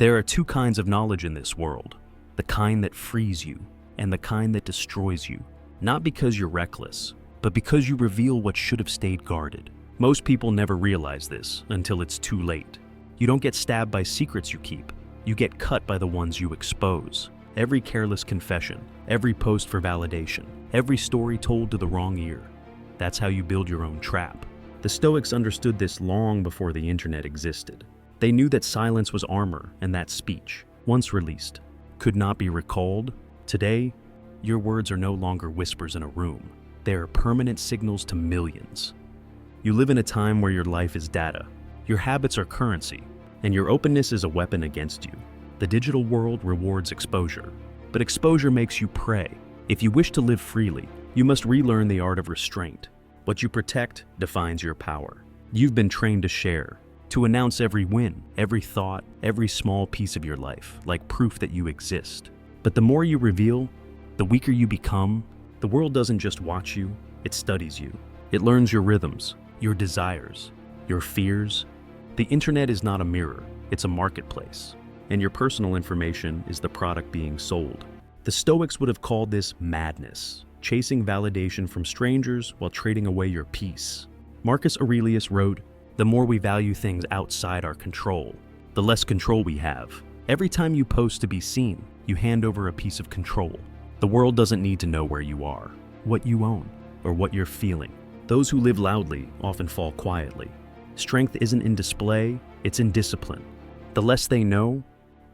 There are two kinds of knowledge in this world, the kind that frees you and the kind that destroys you, not because you're reckless, but because you reveal what should have stayed guarded. Most people never realize this until it's too late. You don't get stabbed by secrets you keep. You get cut by the ones you expose. Every careless confession, every post for validation, every story told to the wrong ear. That's how you build your own trap. The Stoics understood this long before the internet existed. They knew that silence was armor and that speech, once released, could not be recalled. Today, your words are no longer whispers in a room. They are permanent signals to millions. You live in a time where your life is data, your habits are currency, and your openness is a weapon against you. The digital world rewards exposure, but exposure makes you prey. If you wish to live freely, you must relearn the art of restraint. What you protect defines your power. You've been trained to share, to announce every win, every thought, every small piece of your life, like proof that you exist. But the more you reveal, the weaker you become. The world doesn't just watch you, it studies you. It learns your rhythms, your desires, your fears. The internet is not a mirror, it's a marketplace, and your personal information is the product being sold. The Stoics would have called this madness, chasing validation from strangers while trading away your peace. Marcus Aurelius wrote, "The more we value things outside our control, the less control we have. Every time you post to be seen, you hand over a piece of control. The world doesn't need to know where you are, what you own, or what you're feeling. Those who live loudly often fall quietly. Strength isn't in display, it's in discipline. The less they know,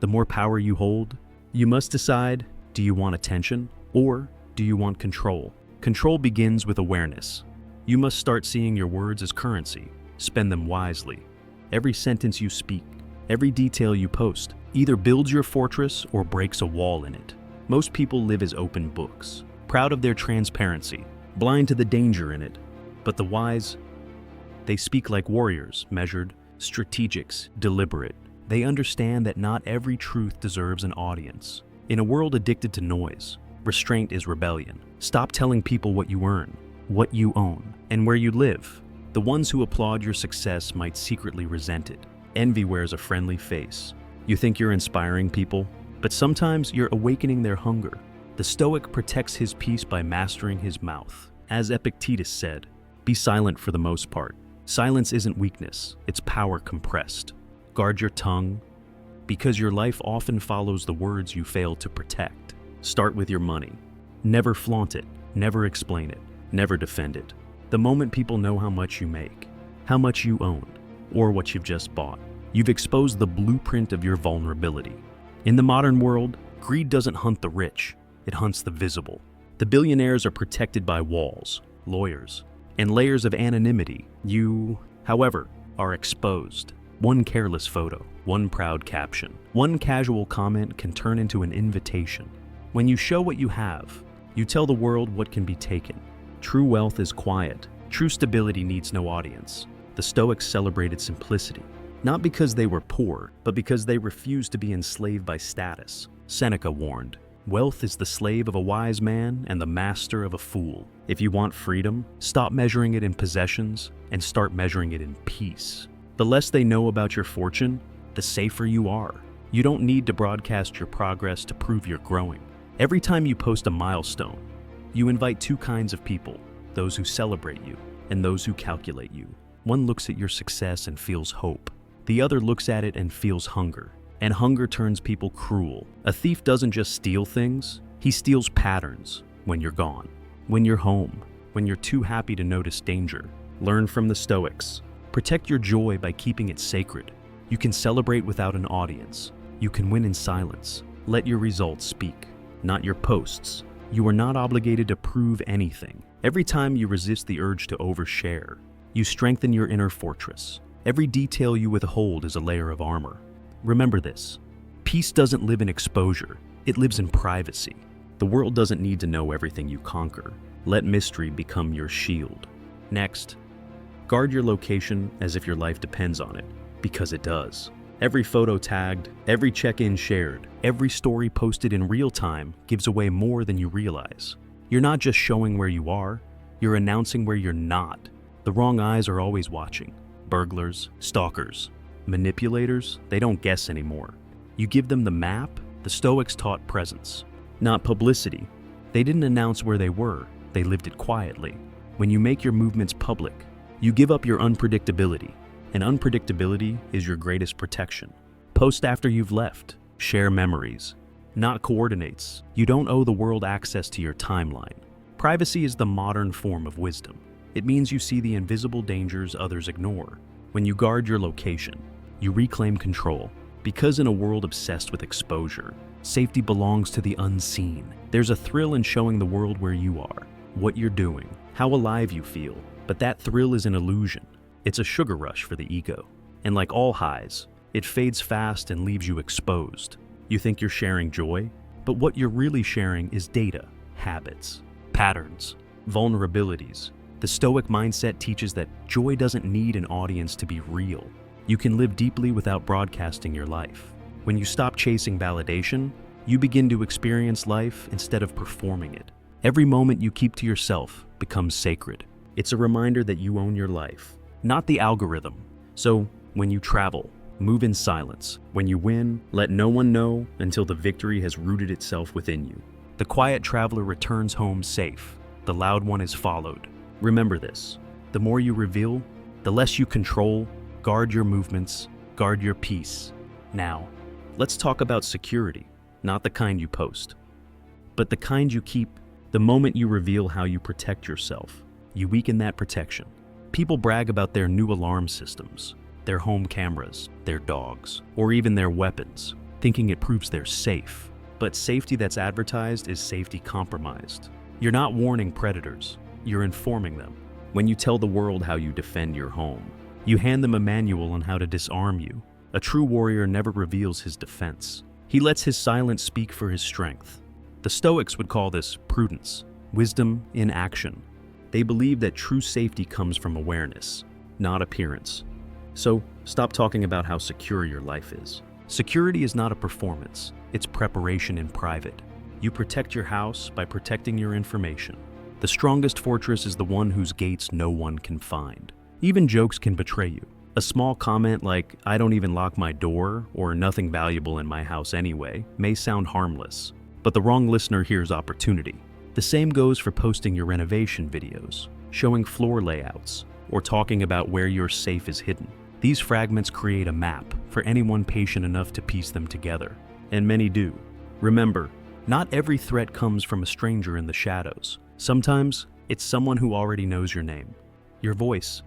the more power you hold. You must decide, do you want attention or do you want control? Control begins with awareness. You must start seeing your words as currency. Spend them wisely. Every sentence you speak, every detail you post, either builds your fortress or breaks a wall in it. Most people live as open books, proud of their transparency, blind to the danger in it. But the wise, they speak like warriors, measured, strategics, deliberate. They understand that not every truth deserves an audience. In a world addicted to noise, restraint is rebellion. Stop telling people what you earn, what you own, and where you live. The ones who applaud your success might secretly resent it. Envy wears a friendly face. You think you're inspiring people, but sometimes you're awakening their hunger. The Stoic protects his peace by mastering his mouth. As Epictetus said, be silent for the most part. Silence isn't weakness, it's power compressed. Guard your tongue, because your life often follows the words you fail to protect. Start with your money. Never flaunt it, never explain it, never defend it. The moment people know how much you make, how much you own, or what you've just bought, you've exposed the blueprint of your vulnerability. In the modern world, greed doesn't hunt the rich, it hunts the visible. The billionaires are protected by walls, lawyers, and layers of anonymity. You, however, are exposed. One careless photo, one proud caption, one casual comment can turn into an invitation. When you show what you have, you tell the world what can be taken. True wealth is quiet. True stability needs no audience. The Stoics celebrated simplicity, not because they were poor, but because they refused to be enslaved by status. Seneca warned, "Wealth is the slave of a wise man and the master of a fool." If you want freedom, stop measuring it in possessions and start measuring it in peace. The less they know about your fortune, the safer you are. You don't need to broadcast your progress to prove you're growing. Every time you post a milestone, you invite two kinds of people, those who celebrate you and those who calculate you. One looks at your success and feels hope. The other looks at it and feels hunger. And hunger turns people cruel. A thief doesn't just steal things, he steals patterns when you're gone, when you're home, when you're too happy to notice danger. Learn from the Stoics. Protect your joy by keeping it sacred. You can celebrate without an audience. You can win in silence. Let your results speak, not your posts. You are not obligated to prove anything. Every time you resist the urge to overshare, you strengthen your inner fortress. Every detail you withhold is a layer of armor. Remember this, peace doesn't live in exposure, it lives in privacy. The world doesn't need to know everything you conquer. Let mystery become your shield. Next, guard your location as if your life depends on it, because it does. Every photo tagged, every check-in shared, every story posted in real time gives away more than you realize. You're not just showing where you are, you're announcing where you're not. The wrong eyes are always watching. Burglars, stalkers, manipulators, they don't guess anymore. You give them the map. The Stoics taught presence, not publicity. They didn't announce where they were, they lived it quietly. When you make your movements public, you give up your unpredictability, and unpredictability is your greatest protection. Post after you've left, share memories, not coordinates. You don't owe the world access to your timeline. Privacy is the modern form of wisdom. It means you see the invisible dangers others ignore. When you guard your location, you reclaim control. Because in a world obsessed with exposure, safety belongs to the unseen. There's a thrill in showing the world where you are, what you're doing, how alive you feel. But that thrill is an illusion. It's a sugar rush for the ego. And like all highs, it fades fast and leaves you exposed. You think you're sharing joy, but what you're really sharing is data, habits, patterns, vulnerabilities. The Stoic mindset teaches that joy doesn't need an audience to be real. You can live deeply without broadcasting your life. When you stop chasing validation, you begin to experience life instead of performing it. Every moment you keep to yourself becomes sacred. It's a reminder that you own your life, not the algorithm. So, when you travel, move in silence. When you win, let no one know until the victory has rooted itself within you. The quiet traveler returns home safe. The loud one is followed. Remember this: the more you reveal, the less you control. Guard your movements, guard your peace. Now, let's talk about security, not the kind you post, but the kind you keep. The moment you reveal how you protect yourself, you weaken that protection. People brag about their new alarm systems, their home cameras, their dogs, or even their weapons, thinking it proves they're safe. But safety that's advertised is safety compromised. You're not warning predators, you're informing them. When you tell the world how you defend your home, you hand them a manual on how to disarm you. A true warrior never reveals his defense. He lets his silence speak for his strength. The Stoics would call this prudence, wisdom in action. They believe that true safety comes from awareness, not appearance. So, stop talking about how secure your life is. Security is not a performance, it's preparation in private. You protect your house by protecting your information. The strongest fortress is the one whose gates no one can find. Even jokes can betray you. A small comment like, "I don't even lock my door," or "nothing valuable in my house anyway," may sound harmless, but the wrong listener hears opportunity. The same goes for posting your renovation videos, showing floor layouts, or talking about where your safe is hidden. These fragments create a map for anyone patient enough to piece them together, and many do. Remember, not every threat comes from a stranger in the shadows. Sometimes, it's someone who already knows your name, your voice,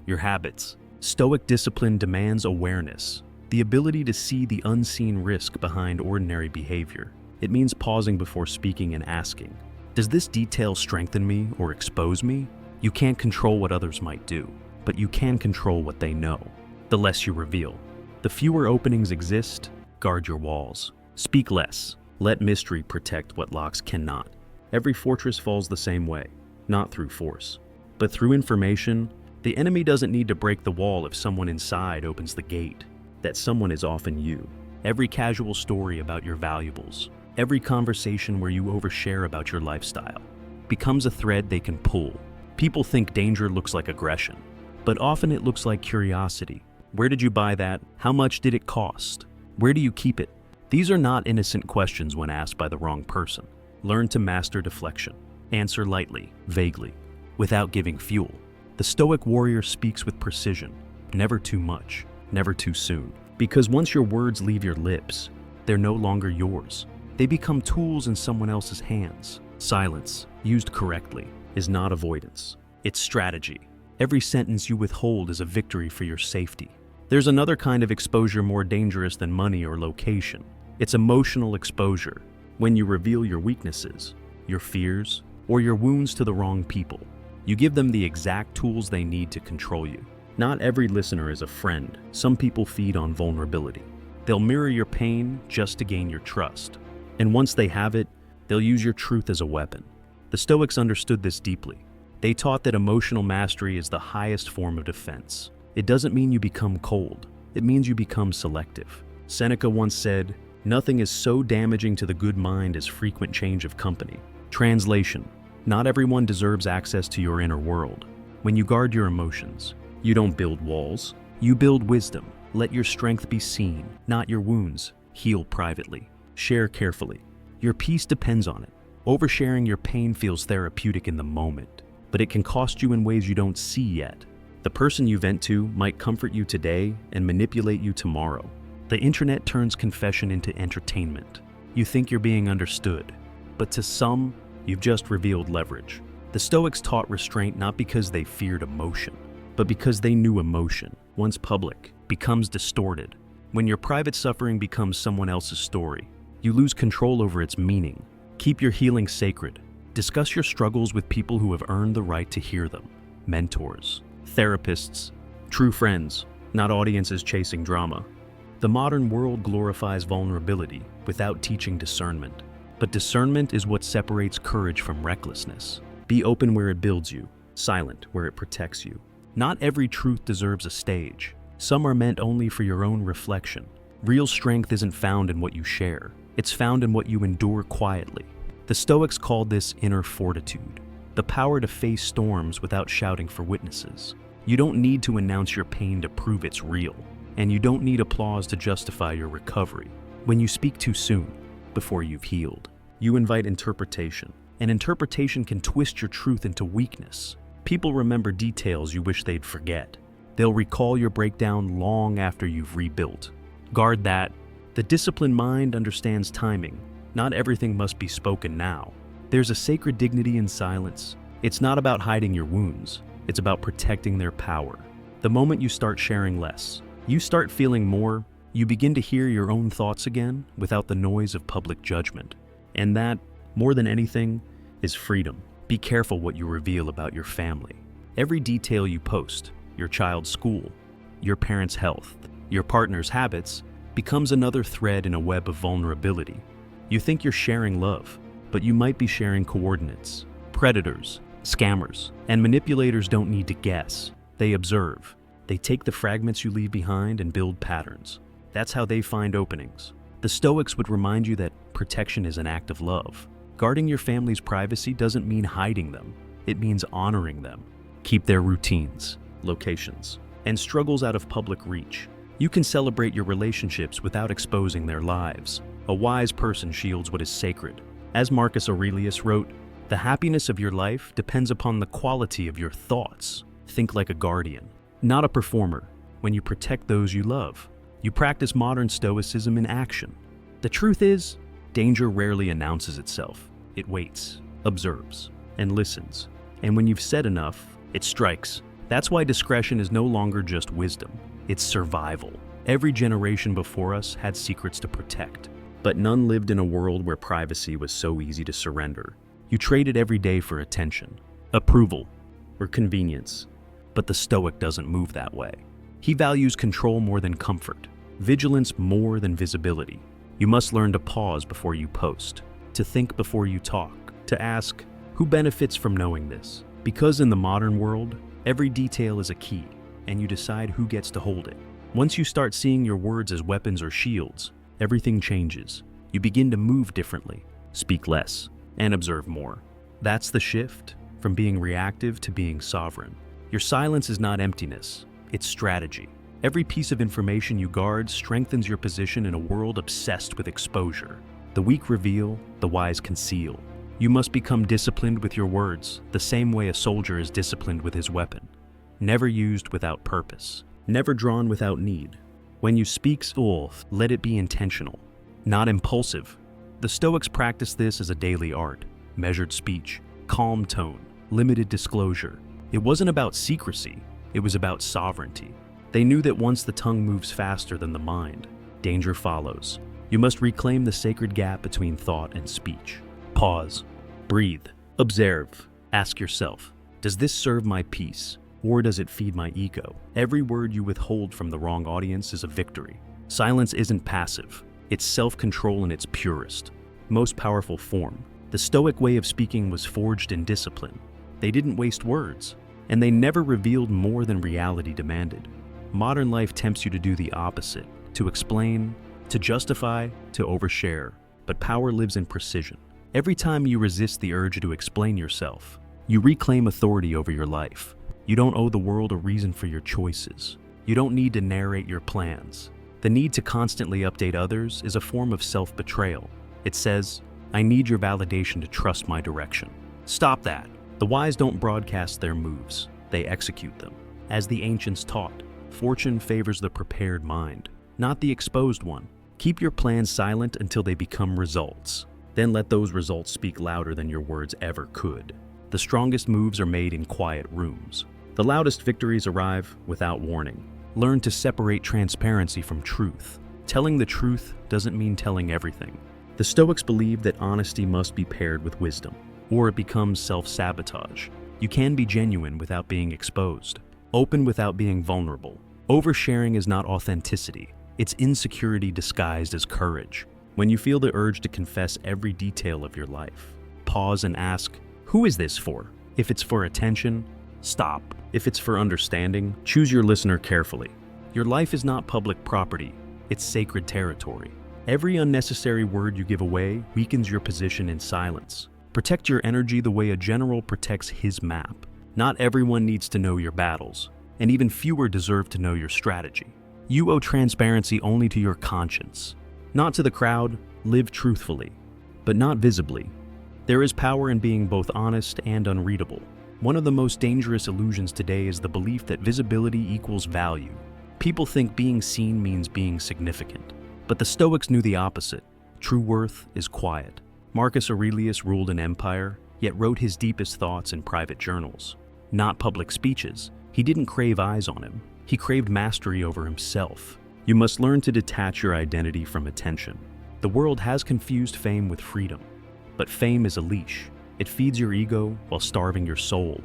your habits. Stoic discipline demands awareness, the ability to see the unseen risk behind ordinary behavior. It means pausing before speaking and asking, does this detail strengthen me or expose me? You can't control what others might do, but you can control what they know. The less you reveal. The fewer openings exist, guard your walls. Speak less. Let mystery protect what locks cannot. Every fortress falls the same way, not through force, but through information. The enemy doesn't need to break the wall if someone inside opens the gate. That someone is often you. Every casual story about your valuables, every conversation where you overshare about your lifestyle, becomes a thread they can pull. People think danger looks like aggression, but often it looks like curiosity. Where did you buy that? How much did it cost? Where do you keep it? These are not innocent questions when asked by the wrong person. Learn to master deflection. Answer lightly, vaguely, without giving fuel. The Stoic warrior speaks with precision, never too much, never too soon. Because once your words leave your lips, they're no longer yours. They become tools in someone else's hands. Silence, used correctly, is not avoidance. It's strategy. Every sentence you withhold is a victory for your safety. There's another kind of exposure more dangerous than money or location. It's emotional exposure. When you reveal your weaknesses, your fears, or your wounds to the wrong people, you give them the exact tools they need to control you. Not every listener is a friend. Some people feed on vulnerability. They'll mirror your pain just to gain your trust. And once they have it, they'll use your truth as a weapon. The Stoics understood this deeply. They taught that emotional mastery is the highest form of defense. It doesn't mean you become cold. It means you become selective. Seneca once said, "Nothing is so damaging to the good mind as frequent change of company." Translation: not everyone deserves access to your inner world. When you guard your emotions, you don't build walls. You build wisdom. Let your strength be seen, not your wounds. Heal privately. Share carefully. Your peace depends on it. Oversharing your pain feels therapeutic in the moment, but it can cost you in ways you don't see yet. The person you vent to might comfort you today and manipulate you tomorrow. The internet turns confession into entertainment. You think you're being understood, but to some, you've just revealed leverage. The Stoics taught restraint not because they feared emotion, but because they knew emotion, once public, becomes distorted. When your private suffering becomes someone else's story, you lose control over its meaning. Keep your healing sacred. Discuss your struggles with people who have earned the right to hear them. Mentors, therapists, true friends, not audiences chasing drama. The modern world glorifies vulnerability without teaching discernment. But discernment is what separates courage from recklessness. Be open where it builds you, silent where it protects you. Not every truth deserves a stage. Some are meant only for your own reflection. Real strength isn't found in what you share. It's found in what you endure quietly. The Stoics called this inner fortitude, the power to face storms without shouting for witnesses. You don't need to announce your pain to prove it's real, and you don't need applause to justify your recovery. When you speak too soon, before you've healed, you invite interpretation, and interpretation can twist your truth into weakness. People remember details you wish they'd forget. They'll recall your breakdown long after you've rebuilt. Guard that. The disciplined mind understands timing. Not everything must be spoken now. There's a sacred dignity in silence. It's not about hiding your wounds. It's about protecting their power. The moment you start sharing less, you start feeling more, you begin to hear your own thoughts again without the noise of public judgment. And that, more than anything, is freedom. Be careful what you reveal about your family. Every detail you post, your child's school, your parents' health, your partner's habits, becomes another thread in a web of vulnerability. You think you're sharing love, but you might be sharing coordinates. Predators, scammers, and manipulators don't need to guess. They observe. They take the fragments you leave behind and build patterns. That's how they find openings. The Stoics would remind you that protection is an act of love. Guarding your family's privacy doesn't mean hiding them. It means honoring them. Keep their routines, locations, and struggles out of public reach. You can celebrate your relationships without exposing their lives. A wise person shields what is sacred. As Marcus Aurelius wrote, "The happiness of your life depends upon the quality of your thoughts." Think like a guardian, not a performer. When you protect those you love, you practice modern Stoicism in action. The truth is, danger rarely announces itself. It waits, observes, and listens. And when you've said enough, it strikes. That's why discretion is no longer just wisdom. It's survival. Every generation before us had secrets to protect, but none lived in a world where privacy was so easy to surrender. You traded every day for attention, approval, or convenience. But the Stoic doesn't move that way. He values control more than comfort, vigilance more than visibility. You must learn to pause before you post, to think before you talk, to ask, who benefits from knowing this? Because in the modern world, every detail is a key, and you decide who gets to hold it. Once you start seeing your words as weapons or shields, everything changes. You begin to move differently, speak less, and observe more. That's the shift, from being reactive to being sovereign. Your silence is not emptiness, it's strategy. Every piece of information you guard strengthens your position in a world obsessed with exposure. The weak reveal, the wise conceal. You must become disciplined with your words, the same way a soldier is disciplined with his weapon. Never used without purpose, never drawn without need. When you speak, let it be intentional, not impulsive. The Stoics practice this as a daily art: measured speech, calm tone, limited disclosure. It wasn't about secrecy, it was about sovereignty. They knew that once the tongue moves faster than the mind, danger follows. You must reclaim the sacred gap between thought and speech. Pause, breathe, observe, ask yourself, does this serve my peace, or does it feed my ego? Every word you withhold from the wrong audience is a victory. Silence isn't passive, it's self-control in its purest, most powerful form. The Stoic way of speaking was forged in discipline. They didn't waste words, and they never revealed more than reality demanded. Modern life tempts you to do the opposite, to explain, to justify, to overshare. But power lives in precision. Every time you resist the urge to explain yourself, you reclaim authority over your life. You don't owe the world a reason for your choices. You don't need to narrate your plans. The need to constantly update others is a form of self-betrayal. It says, I need your validation to trust my direction. Stop that. The wise don't broadcast their moves, they execute them. As the ancients taught, fortune favors the prepared mind, not the exposed one. Keep your plans silent until they become results. Then let those results speak louder than your words ever could. The strongest moves are made in quiet rooms. The loudest victories arrive without warning. Learn to separate transparency from truth. Telling the truth doesn't mean telling everything. The Stoics believe that honesty must be paired with wisdom, or it becomes self-sabotage. You can be genuine without being exposed, open without being vulnerable. Oversharing is not authenticity. It's insecurity disguised as courage. When you feel the urge to confess every detail of your life, pause and ask, who is this for? If it's for attention, stop. If it's for understanding, choose your listener carefully. Your life is not public property, it's sacred territory. Every unnecessary word you give away weakens your position in silence. Protect your energy the way a general protects his map. Not everyone needs to know your battles, and even fewer deserve to know your strategy. You owe transparency only to your conscience. Not to the crowd, live truthfully, but not visibly. There is power in being both honest and unreadable. One of the most dangerous illusions today is the belief that visibility equals value. People think being seen means being significant. But the Stoics knew the opposite. True worth is quiet. Marcus Aurelius ruled an empire, yet wrote his deepest thoughts in private journals. Not public speeches. He didn't crave eyes on him. He craved mastery over himself. You must learn to detach your identity from attention. The world has confused fame with freedom. But fame is a leash. It feeds your ego while starving your soul.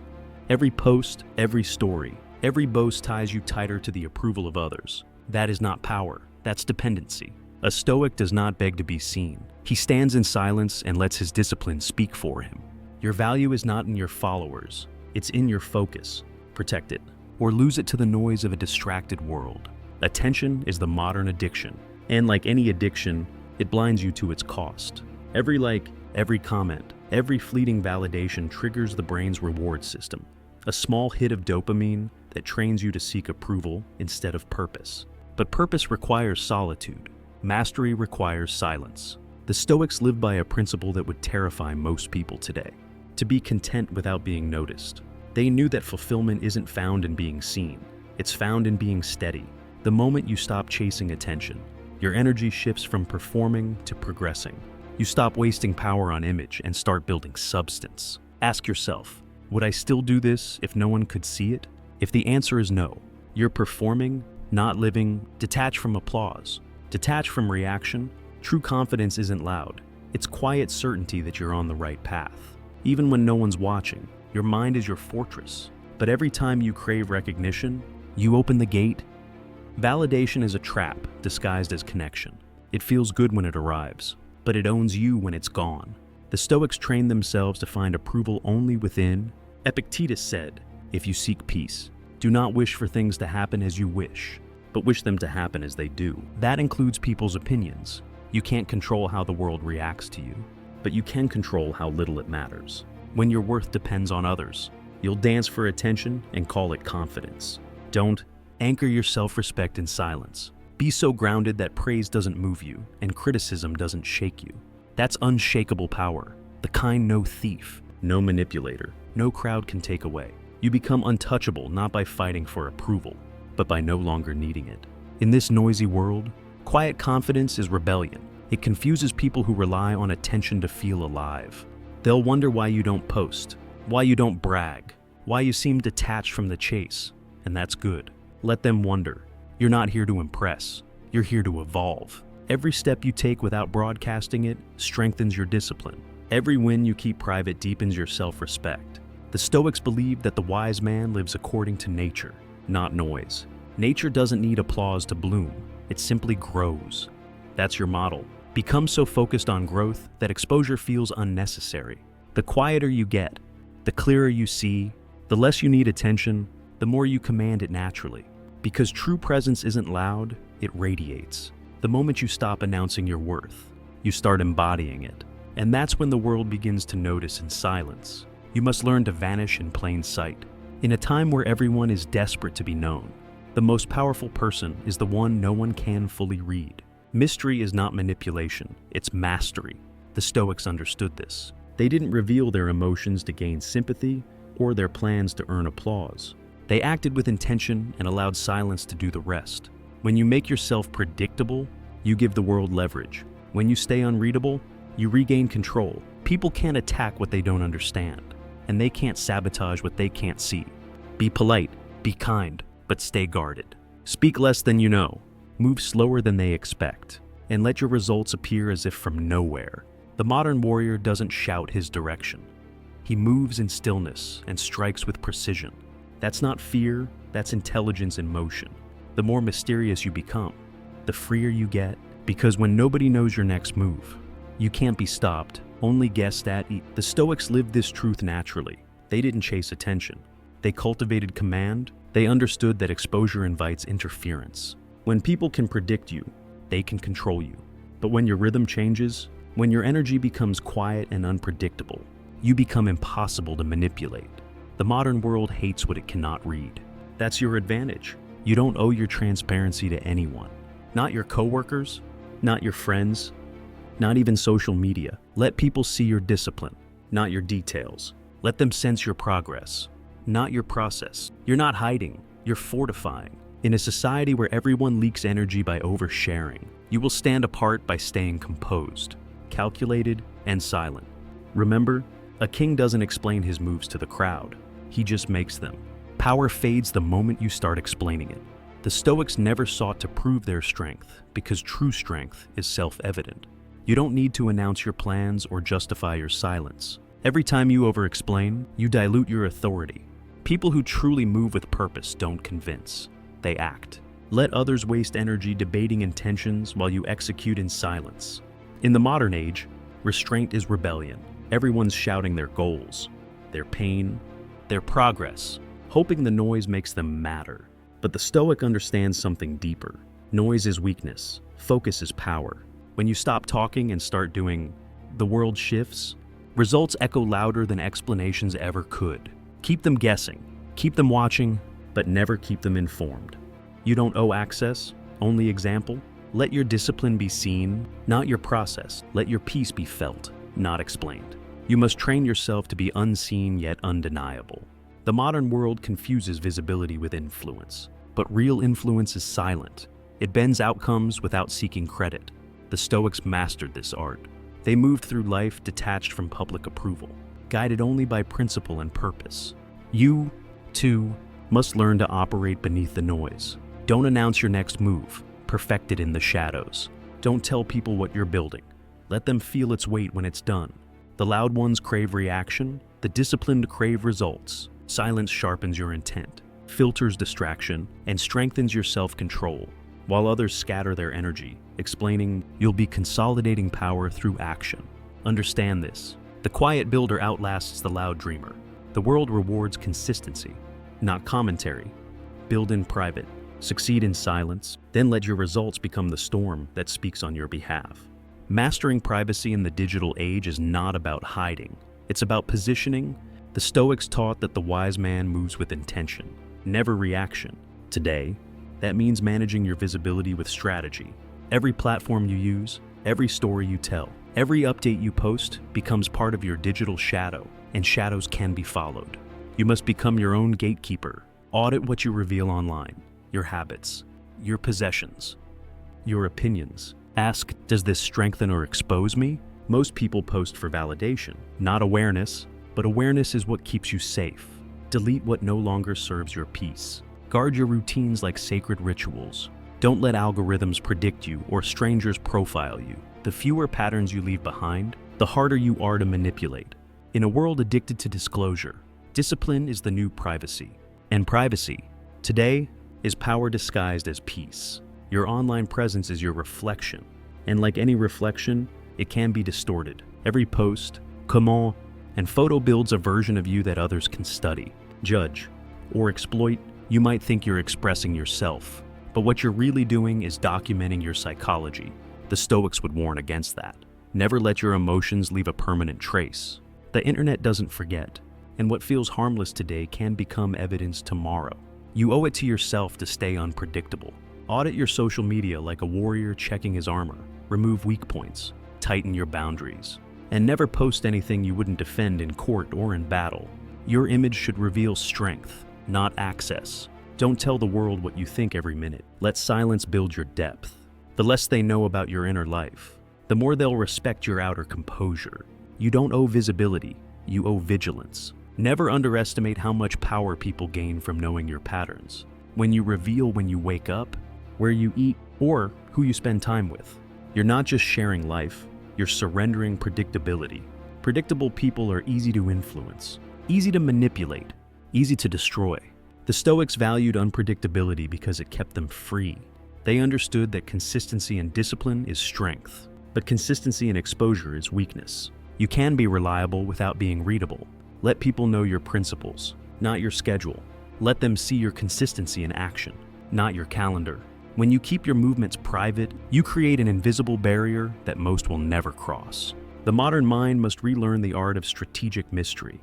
Every post, every story, every boast ties you tighter to the approval of others. That is not power. That's dependency. A Stoic does not beg to be seen. He stands in silence and lets his discipline speak for him. Your value is not in your followers. It's in your focus. Protect it, or lose it to the noise of a distracted world. Attention is the modern addiction, and like any addiction, it blinds you to its cost. Every like, every comment, every fleeting validation triggers the brain's reward system, a small hit of dopamine that trains you to seek approval instead of purpose. But purpose requires solitude. Mastery requires silence. The Stoics lived by a principle that would terrify most people today: to be content without being noticed. They knew that fulfillment isn't found in being seen. It's found in being steady. The moment you stop chasing attention, your energy shifts from performing to progressing. You stop wasting power on image and start building substance. Ask yourself, would I still do this if no one could see it? If the answer is no, you're performing, not living. Detach from applause. Detach from reaction. True confidence isn't loud. It's quiet certainty that you're on the right path. Even when no one's watching, your mind is your fortress. But every time you crave recognition, you open the gate. Validation is a trap disguised as connection. It feels good when it arrives, but it owns you when it's gone. The Stoics trained themselves to find approval only within. Epictetus said, if you seek peace, do not wish for things to happen as you wish, but wish them to happen as they do. That includes people's opinions. You can't control how the world reacts to you, but you can control how little it matters. When your worth depends on others, you'll dance for attention and call it confidence. Don't. Anchor your self-respect in silence. Be so grounded that praise doesn't move you and criticism doesn't shake you. That's unshakable power, the kind no thief, no manipulator, no crowd can take away. You become untouchable not by fighting for approval, but by no longer needing it. In this noisy world, quiet confidence is rebellion. It confuses people who rely on attention to feel alive. They'll wonder why you don't post, why you don't brag, why you seem detached from the chase, and that's good. Let them wonder. You're not here to impress. You're here to evolve. Every step you take without broadcasting it strengthens your discipline. Every win you keep private deepens your self-respect. The Stoics believed that the wise man lives according to nature, not noise. Nature doesn't need applause to bloom. It simply grows. That's your model. Become so focused on growth that exposure feels unnecessary. The quieter you get, the clearer you see, the less you need attention, the more you command it naturally. Because true presence isn't loud, it radiates. The moment you stop announcing your worth, you start embodying it. And that's when the world begins to notice in silence. You must learn to vanish in plain sight. In a time where everyone is desperate to be known, The most powerful person is the one no one can fully read. Mystery is not manipulation, it's mastery. The Stoics understood this. They didn't reveal their emotions to gain sympathy or their plans to earn applause. They acted with intention and allowed silence to do the rest. When you make yourself predictable, you give the world leverage. When you stay unreadable, you regain control. People can't attack what they don't understand, and they can't sabotage what they can't see. Be polite, be kind, but stay guarded. Speak less than you know, move slower than they expect, and let your results appear as if from nowhere. The modern warrior doesn't shout his direction. He moves in stillness and strikes with precision. That's not fear, that's intelligence in motion. The more mysterious you become, the freer you get, because when nobody knows your next move, you can't be stopped, only guessed at. The Stoics lived this truth naturally. They didn't chase attention. They cultivated command. They understood that exposure invites interference. When people can predict you, they can control you. But when your rhythm changes, when your energy becomes quiet and unpredictable, you become impossible to manipulate. The modern world hates what it cannot read. That's your advantage. You don't owe your transparency to anyone. Not your coworkers, not your friends, not even social media. Let people see your discipline, not your details. Let them sense your progress, not your process. You're not hiding, you're fortifying. In a society where everyone leaks energy by oversharing, you will stand apart by staying composed, calculated, and silent. Remember, a king doesn't explain his moves to the crowd. He just makes them. Power fades the moment you start explaining it. The Stoics never sought to prove their strength because true strength is self-evident. You don't need to announce your plans or justify your silence. Every time you over-explain, you dilute your authority. People who truly move with purpose don't convince. They act. Let others waste energy debating intentions while you execute in silence. In the modern age, restraint is rebellion. Everyone's shouting their goals, their pain, their progress, hoping the noise makes them matter. But the Stoic understands something deeper. Noise is weakness. Focus is power. When you stop talking and start doing, the world shifts. Results echo louder than explanations ever could. Keep them guessing. Keep them watching, but never keep them informed. You don't owe access, only example. Let your discipline be seen, not your process. Let your peace be felt, not explained. You must train yourself to be unseen yet undeniable. The modern world confuses visibility with influence, but real influence is silent. It bends outcomes without seeking credit. The Stoics mastered this art. They moved through life detached from public approval, guided only by principle and purpose. You, too, must learn to operate beneath the noise. Don't announce your next move. Perfect it in the shadows. Don't tell people what you're building. Let them feel its weight when it's done. The loud ones crave reaction, the disciplined crave results. Silence sharpens your intent, filters distraction, and strengthens your self-control, while others scatter their energy, explaining you'll be consolidating power through action. Understand this. The quiet builder outlasts the loud dreamer. The world rewards consistency, not commentary. Build in private, succeed in silence, then let your results become the storm that speaks on your behalf. Mastering privacy in the digital age is not about hiding. It's about positioning. The Stoics taught that the wise man moves with intention, never reaction. Today, that means managing your visibility with strategy. Every platform you use, every story you tell, every update you post becomes part of your digital shadow, and shadows can be followed. You must become your own gatekeeper. Audit what you reveal online, your habits, your possessions, your opinions. Ask, does this strengthen or expose me? Most people post for validation, not awareness, but awareness is what keeps you safe. Delete what no longer serves your peace. Guard your routines like sacred rituals. Don't let algorithms predict you or strangers profile you. The fewer patterns you leave behind, the harder you are to manipulate. In a world addicted to disclosure, discipline is the new privacy. And privacy, today, is power disguised as peace. Your online presence is your reflection. And like any reflection, it can be distorted. Every post, comment, and photo builds a version of you that others can study, judge, or exploit. You might think you're expressing yourself, but what you're really doing is documenting your psychology. The Stoics would warn against that. Never let your emotions leave a permanent trace. The internet doesn't forget, and what feels harmless today can become evidence tomorrow. You owe it to yourself to stay unpredictable. Audit your social media like a warrior checking his armor. Remove weak points. Tighten your boundaries. And never post anything you wouldn't defend in court or in battle. Your image should reveal strength, not access. Don't tell the world what you think every minute. Let silence build your depth. The less they know about your inner life, the more they'll respect your outer composure. You don't owe visibility, you owe vigilance. Never underestimate how much power people gain from knowing your patterns. When you reveal when you wake up, where you eat, or who you spend time with, you're not just sharing life, you're surrendering predictability. Predictable people are easy to influence, easy to manipulate, easy to destroy. The Stoics valued unpredictability because it kept them free. They understood that consistency and discipline is strength, but consistency and exposure is weakness. You can be reliable without being readable. Let people know your principles, not your schedule. Let them see your consistency in action, not your calendar. When you keep your movements private, you create an invisible barrier that most will never cross. The modern mind must relearn the art of strategic mystery.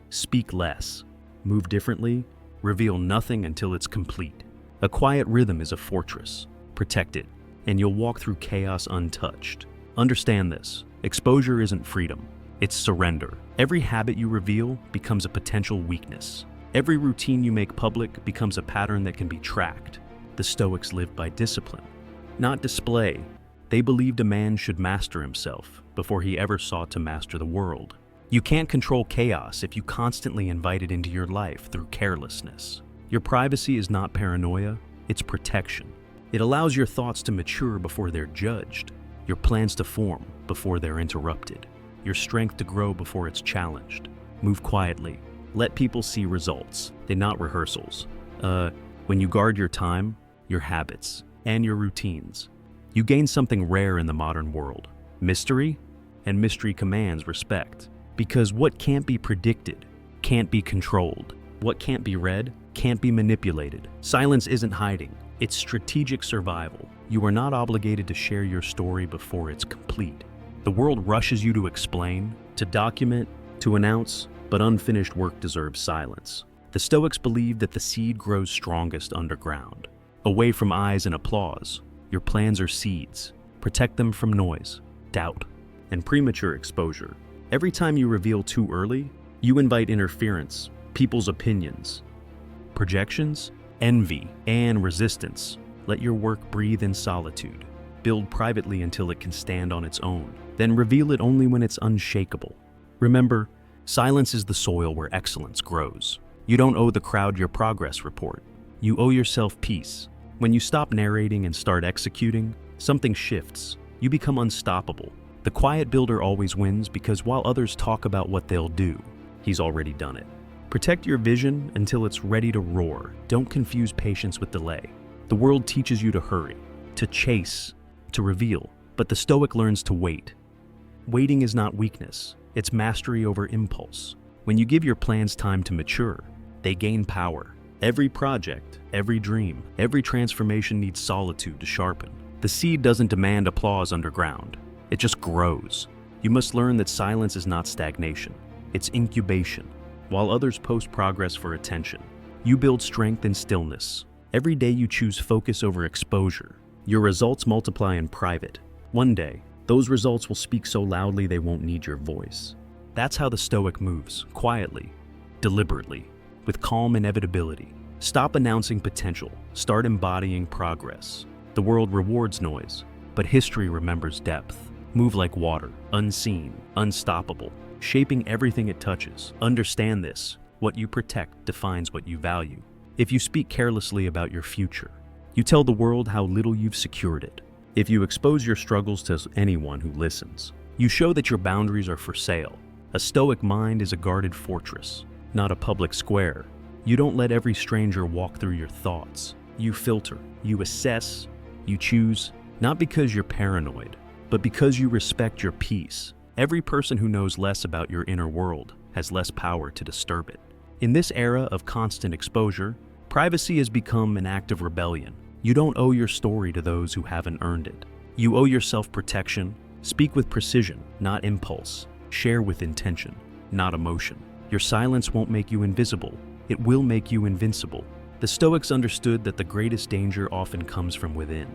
Speak less, move differently, reveal nothing until it's complete. A quiet rhythm is a fortress. Protect it, and you'll walk through chaos untouched. Understand this. Exposure isn't freedom. It's surrender. Every habit you reveal becomes a potential weakness. Every routine you make public becomes a pattern that can be tracked. The Stoics lived by discipline, not display. They believed a man should master himself before he ever sought to master the world. You can't control chaos if you constantly invite it into your life through carelessness. Your privacy is not paranoia, it's protection. It allows your thoughts to mature before they're judged, your plans to form before they're interrupted, your strength to grow before it's challenged. Move quietly. Let people see results. They're not rehearsals. When you guard your time, your habits, and your routines, you gain something rare in the modern world: mystery, and mystery commands respect. Because what can't be predicted can't be controlled. What can't be read can't be manipulated. Silence isn't hiding, it's strategic survival. You are not obligated to share your story before it's complete. The world rushes you to explain, to document, to announce, but unfinished work deserves silence. The Stoics believed that the seed grows strongest underground, away from eyes and applause. Your plans are seeds. Protect them from noise, doubt, and premature exposure. Every time you reveal too early, you invite interference, people's opinions, projections, envy, and resistance. Let your work breathe in solitude. Build privately until it can stand on its own. Then reveal it only when it's unshakable. Remember, silence is the soil where excellence grows. You don't owe the crowd your progress report. You owe yourself peace. When you stop narrating and start executing, something shifts. You become unstoppable. The quiet builder always wins because while others talk about what they'll do, he's already done it. Protect your vision until it's ready to roar. Don't confuse patience with delay. The world teaches you to hurry, to chase, to reveal, but the Stoic learns to wait. Waiting is not weakness, it's mastery over impulse. When you give your plans time to mature, they gain power. Every project, every dream, every transformation needs solitude to sharpen. The seed doesn't demand applause underground. It just grows. You must learn that silence is not stagnation. It's incubation. While others post progress for attention, you build strength in stillness. Every day you choose focus over exposure. Your results multiply in private. One day, those results will speak so loudly they won't need your voice. That's how the Stoic moves, quietly, deliberately, with calm inevitability. Stop announcing potential. Start embodying progress. The world rewards noise, but history remembers depth. Move like water, unseen, unstoppable, shaping everything it touches. Understand this: what you protect defines what you value. If you speak carelessly about your future, you tell the world how little you've secured it. If you expose your struggles to anyone who listens, you show that your boundaries are for sale. A Stoic mind is a guarded fortress, not a public square. You don't let every stranger walk through your thoughts. You filter, you assess, you choose, not because you're paranoid, but because you respect your peace. Every person who knows less about your inner world has less power to disturb it. In this era of constant exposure, privacy has become an act of rebellion. You don't owe your story to those who haven't earned it. You owe yourself protection. Speak with precision, not impulse. Share with intention, not emotion. Your silence won't make you invisible. It will make you invincible. The Stoics understood that the greatest danger often comes from within,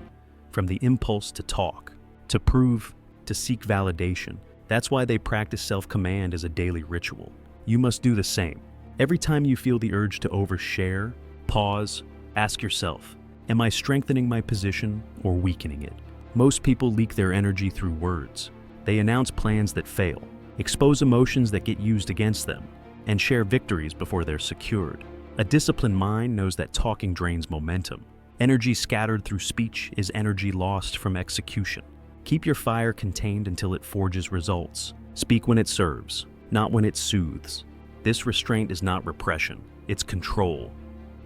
from the impulse to talk, to prove, to seek validation. That's why they practice self-command as a daily ritual. You must do the same. Every time you feel the urge to overshare, pause, ask yourself, am I strengthening my position or weakening it? Most people leak their energy through words. They announce plans that fail, expose emotions that get used against them, and share victories before they're secured. A disciplined mind knows that talking drains momentum. Energy scattered through speech is energy lost from execution. Keep your fire contained until it forges results. Speak when it serves, not when it soothes. This restraint is not repression, it's control.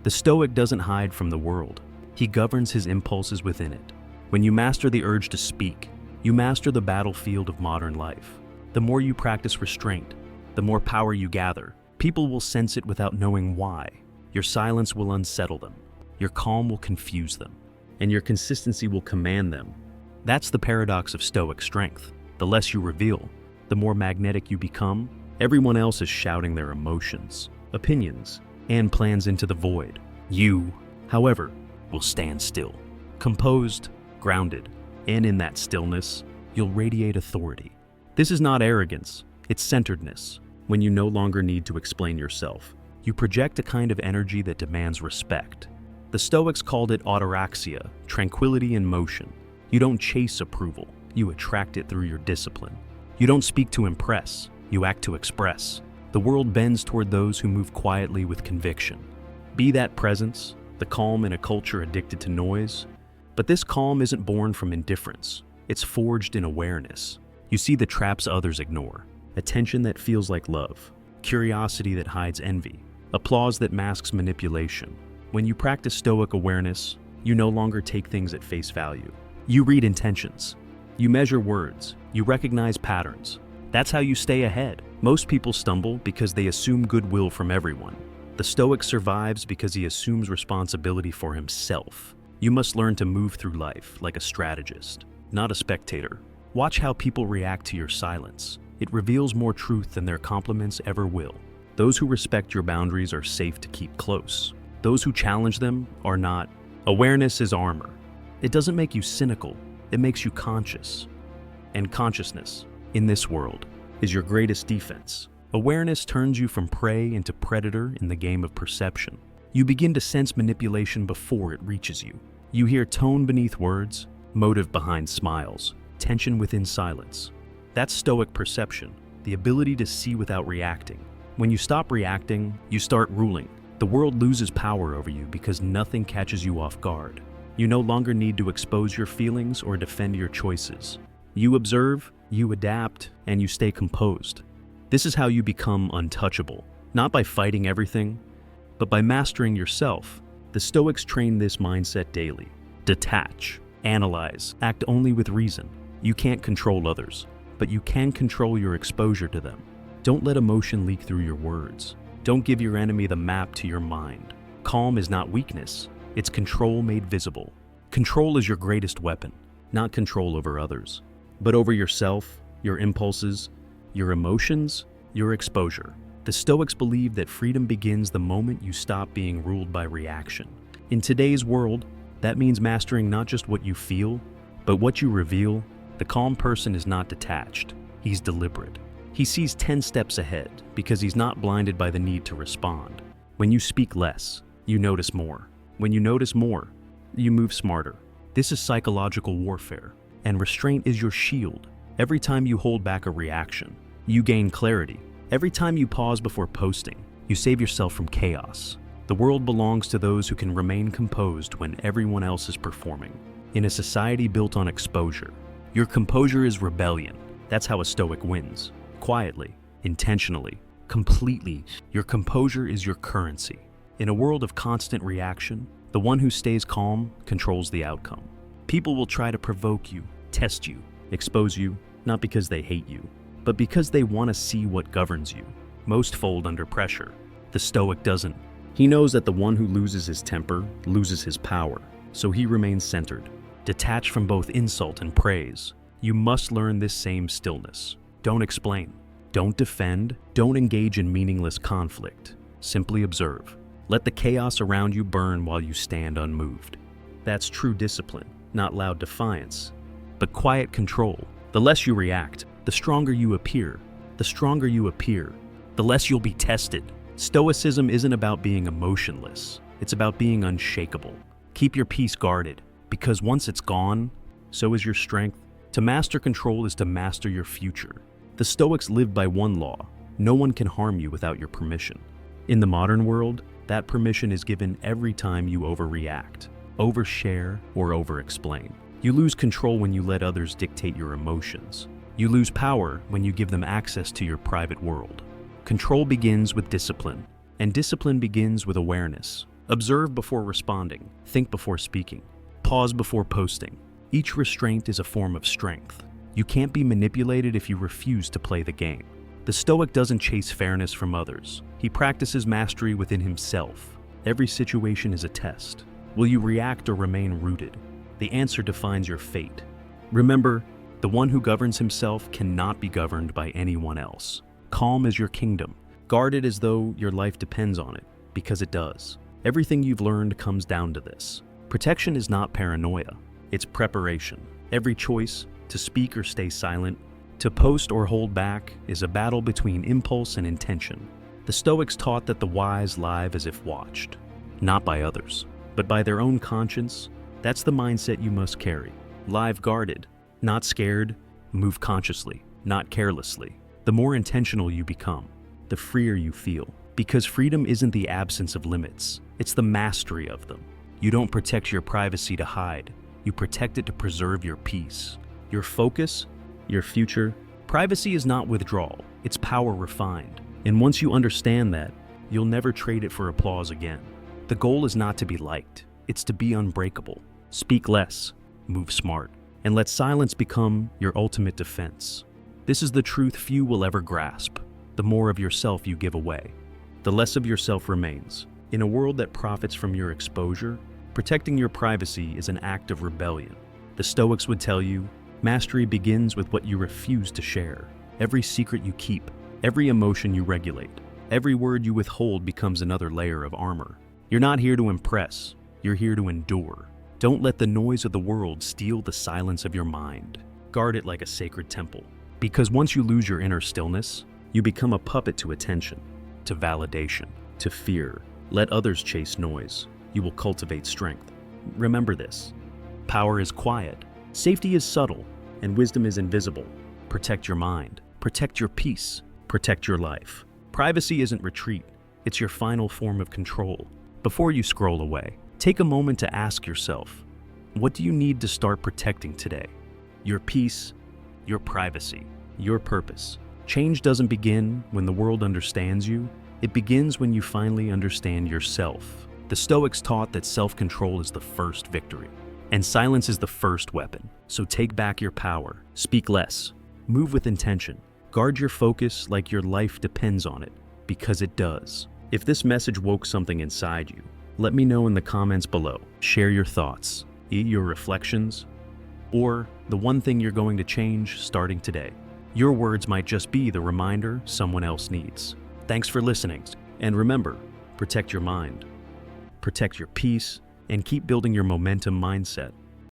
The Stoic doesn't hide from the world. He governs his impulses within it. When you master the urge to speak, you master the battlefield of modern life. The more you practice restraint, the more power you gather. People will sense it without knowing why. Your silence will unsettle them. Your calm will confuse them. And your consistency will command them. That's the paradox of Stoic strength. The less you reveal, the more magnetic you become. Everyone else is shouting their emotions, opinions, and plans into the void. You, however, will stand still, composed, grounded, and in that stillness, you'll radiate authority. This is not arrogance, it's centeredness. When you no longer need to explain yourself, you project a kind of energy that demands respect. The Stoics called it autoraxia, tranquility in motion. You don't chase approval, you attract it through your discipline. You don't speak to impress, you act to express. The world bends toward those who move quietly with conviction. Be that presence, the calm in a culture addicted to noise. But this calm isn't born from indifference, it's forged in awareness. You see the traps others ignore. Attention that feels like love, curiosity that hides envy, applause that masks manipulation. When you practice Stoic awareness, you no longer take things at face value. You read intentions. You measure words. You recognize patterns. That's how you stay ahead. Most people stumble because they assume goodwill from everyone. The Stoic survives because he assumes responsibility for himself. You must learn to move through life like a strategist, not a spectator. Watch how people react to your silence. It reveals more truth than their compliments ever will. Those who respect your boundaries are safe to keep close. Those who challenge them are not. Awareness is armor. It doesn't make you cynical, it makes you conscious. And consciousness, in this world, is your greatest defense. Awareness turns you from prey into predator in the game of perception. You begin to sense manipulation before it reaches you. You hear tone beneath words, motive behind smiles, tension within silence. That's Stoic perception, the ability to see without reacting. When you stop reacting, you start ruling. The world loses power over you because nothing catches you off guard. You no longer need to expose your feelings or defend your choices. You observe, you adapt, and you stay composed. This is how you become untouchable, not by fighting everything, but by mastering yourself. The Stoics train this mindset daily. Detach, analyze, act only with reason. You can't control others, but you can control your exposure to them. Don't let emotion leak through your words. Don't give your enemy the map to your mind. Calm is not weakness, it's control made visible. Control is your greatest weapon, not control over others, but over yourself, your impulses, your emotions, your exposure. The Stoics believe that freedom begins the moment you stop being ruled by reaction. In today's world, that means mastering not just what you feel, but what you reveal. The calm person is not detached, he's deliberate. He sees 10 steps ahead because he's not blinded by the need to respond. When you speak less, you notice more. When you notice more, you move smarter. This is psychological warfare, and restraint is your shield. Every time you hold back a reaction, you gain clarity. Every time you pause before posting, you save yourself from chaos. The world belongs to those who can remain composed when everyone else is performing. In a society built on exposure, your composure is rebellion. That's how a Stoic wins. Quietly, intentionally, completely. Your composure is your currency. In a world of constant reaction, the one who stays calm controls the outcome. People will try to provoke you, test you, expose you, not because they hate you, but because they want to see what governs you. Most fold under pressure. The Stoic doesn't. He knows that the one who loses his temper loses his power, so he remains centered, detached from both insult and praise. You must learn this same stillness. Don't explain. Don't defend. Don't engage in meaningless conflict. Simply observe. Let the chaos around you burn while you stand unmoved. That's true discipline, not loud defiance, but quiet control. The less you react, the stronger you appear. The stronger you appear, the less you'll be tested. Stoicism isn't about being emotionless. It's about being unshakable. Keep your peace guarded, because once it's gone, so is your strength. To master control is to master your future. The Stoics lived by one law: no one can harm you without your permission. In the modern world, that permission is given every time you overreact, overshare, or overexplain. You lose control when you let others dictate your emotions. You lose power when you give them access to your private world. Control begins with discipline, and discipline begins with awareness. Observe before responding, think before speaking, pause before posting. Each restraint is a form of strength. You can't be manipulated if you refuse to play the game. The Stoic doesn't chase fairness from others. He practices mastery within himself. Every situation is a test. Will you react or remain rooted? The answer defines your fate. Remember, the one who governs himself cannot be governed by anyone else. Calm is your kingdom. Guard it as though your life depends on it, because it does. Everything you've learned comes down to this. Protection is not paranoia. It's preparation. Every choice, to speak or stay silent, to post or hold back, is a battle between impulse and intention. The Stoics taught that the wise live as if watched, not by others, but by their own conscience. That's the mindset you must carry. Live guarded, not scared. Move consciously, not carelessly. The more intentional you become, the freer you feel. Because freedom isn't the absence of limits, it's the mastery of them. You don't protect your privacy to hide. You protect it to preserve your peace, your focus, your future. Privacy is not withdrawal, it's power refined. And once you understand that, you'll never trade it for applause again. The goal is not to be liked, it's to be unbreakable. Speak less, move smart, and let silence become your ultimate defense. This is the truth few will ever grasp. The more of yourself you give away, the less of yourself remains. In a world that profits from your exposure, protecting your privacy is an act of rebellion. The Stoics would tell you, mastery begins with what you refuse to share. Every secret you keep, every emotion you regulate, every word you withhold becomes another layer of armor. You're not here to impress, you're here to endure. Don't let the noise of the world steal the silence of your mind. Guard it like a sacred temple. Because once you lose your inner stillness, you become a puppet to attention, to validation, to fear. Let others chase noise. You will cultivate strength. Remember this. Power is quiet, safety is subtle, and wisdom is invisible. Protect your mind, protect your peace, protect your life. Privacy isn't retreat, it's your final form of control. Before you scroll away, take a moment to ask yourself, what do you need to start protecting today? Your peace, your privacy, your purpose. Change doesn't begin when the world understands you. It begins when you finally understand yourself. The Stoics taught that self-control is the first victory, and silence is the first weapon. So take back your power, speak less, move with intention, guard your focus like your life depends on it, because it does. If this message woke something inside you, let me know in the comments below. Share your thoughts, your reflections, or the one thing you're going to change starting today. Your words might just be the reminder someone else needs. Thanks for listening, and remember, protect your mind, protect your peace, and keep building your momentum mindset.